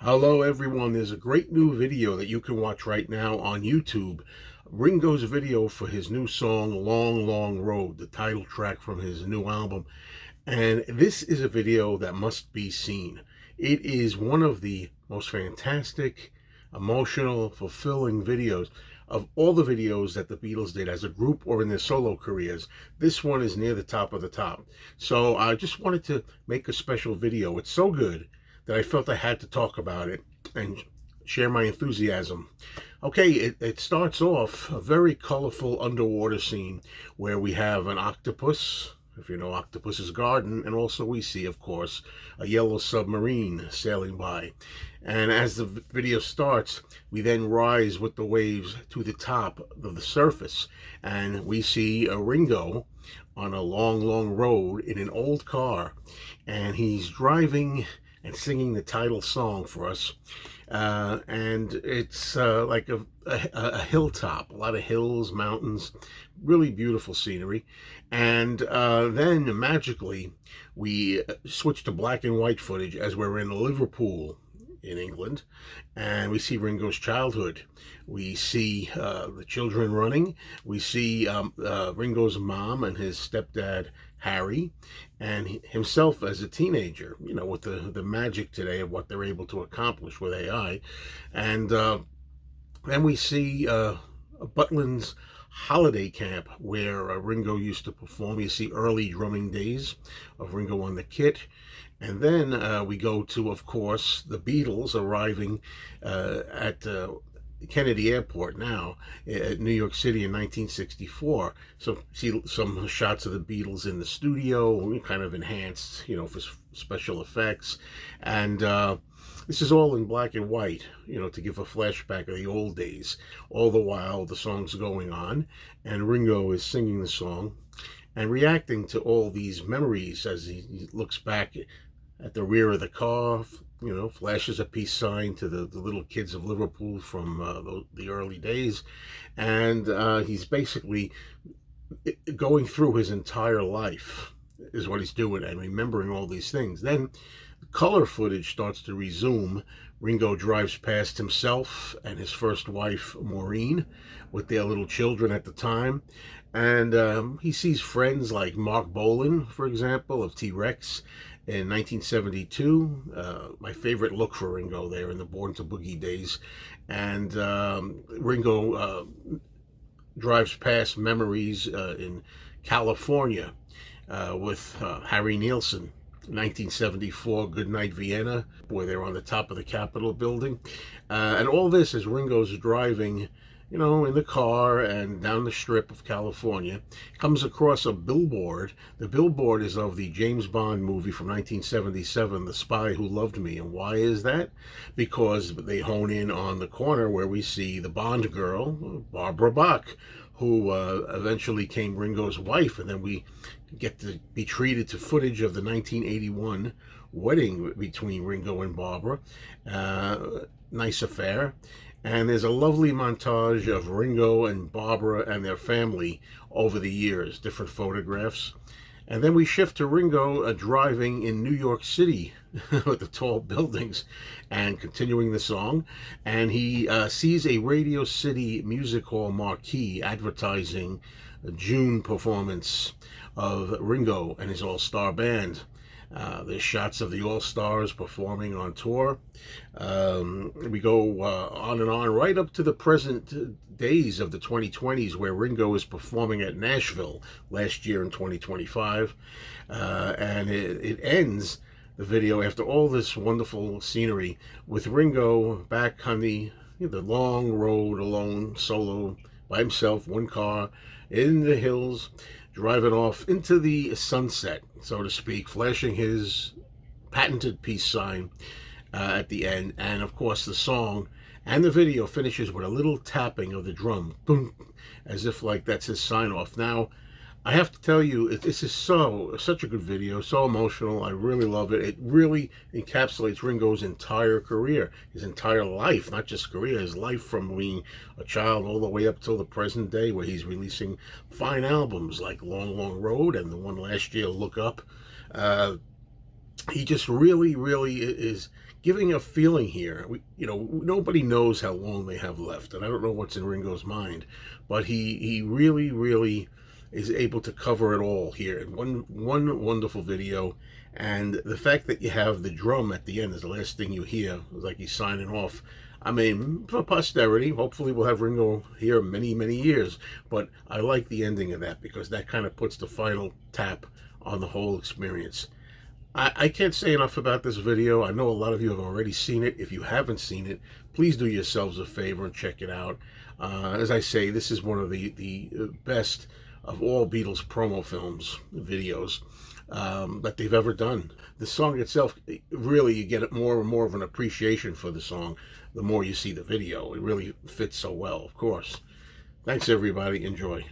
Hello everyone, there's a great new video that you can watch right now on YouTube. Ringo's video for his new song, Long, Long Road, the title track from his new album. And this is a video that must be seen. It is one of the most fantastic, emotional, fulfilling videos of all the videos that the Beatles did as a group or in their solo careers. This one is near the top of the top. So I just wanted to make a special video. It's so good that I felt I had to talk about it and share my enthusiasm. Okay, it starts off a very colorful underwater scene where we have an octopus, if you know Octopus's Garden, and also we see, of course, a yellow submarine sailing by. And as the video starts, we then rise with the waves to the top of the surface, and we see a Ringo on a long, long road in an old car, and he's driving and singing the title song for us. And it's like a hilltop, a lot of hills, mountains, really beautiful scenery. And then magically we switch to black and white footage as we're in Liverpool in England, and we see Ringo's childhood. We see the children running. We see Ringo's mom and his stepdad Harry, and himself as a teenager, you know, with the magic today of what they're able to accomplish with AI. And then we see Butlin's holiday camp where Ringo used to perform. You see early drumming days of Ringo on the kit. And then we go to, of course, the Beatles arriving at Kennedy Airport now at New York City in 1964. So see some shots of the Beatles in the studio, kind of enhanced, you know, for special effects. And this is all in black and white, you know, to give a flashback of the old days. All the while the song's going on and Ringo is singing the song and reacting to all these memories as he looks back at the rear of the car, you know, flashes a peace sign to the little kids of Liverpool from the early days. And he's basically going through his entire life is what he's doing and remembering all these things. Then the color footage starts to resume. Ringo drives past himself and his first wife, Maureen, with their little children at the time. And he sees friends like Mark Bolan, for example, of T-Rex, in 1972, my favorite look for Ringo there in the Born to Boogie days. And Ringo drives past memories in California with Harry Nilsson, 1974, Goodnight Vienna, where they're on the top of the Capitol building. And all this as Ringo's driving, you know, in the car and down the strip of California, comes across a billboard. The billboard is of the James Bond movie from 1977, The Spy Who Loved Me. And why is that? Because they hone in on the corner where we see the Bond girl, Barbara Bach, who eventually became Ringo's wife. And then we get to be treated to footage of the 1981 wedding between Ringo and Barbara. Nice affair. And there's a lovely montage of Ringo and Barbara and their family over the years, different photographs. And then we shift to Ringo driving in New York City with the tall buildings and continuing the song. And he sees a Radio City Music Hall marquee advertising a June performance of Ringo and his all-star band. There's shots of the All-Stars performing on tour. We go on and on right up to the present days of the 2020s where Ringo is performing at Nashville last year in 2025. And it ends the video after all this wonderful scenery with Ringo back on the long road alone, solo, by himself, one car, in the hills, driving off into the sunset, so to speak, flashing his patented peace sign at the end. And of course the song and the video finishes with a little tapping of the drum, boom, as if like that's his sign off. Now I have to tell you, this is such a good video, so emotional. I really love it. It really encapsulates Ringo's entire career, his entire life, not just career, his life from being a child all the way up till the present day, where he's releasing fine albums like Long, Long Road and the one last year, Look Up. He just really is giving a feeling here. Nobody knows how long they have left, and I don't know what's in Ringo's mind, but he really, really is able to cover it all here in one wonderful video. And the fact that you have the drum at the end is the last thing you hear, like he's signing off. I mean, for posterity, hopefully we'll have Ringo here many, many years. But I like the ending of that because that kind of puts the final tap on the whole experience. I can't say enough about this video. I know a lot of you have already seen it. If you haven't seen it, please do yourselves a favor and check it out. As I say, this is one of the best of all Beatles promo films, videos, that they've ever done. The song itself, really, you get more and more of an appreciation for the song the more you see the video. It really fits so well, of course. Thanks, everybody. Enjoy.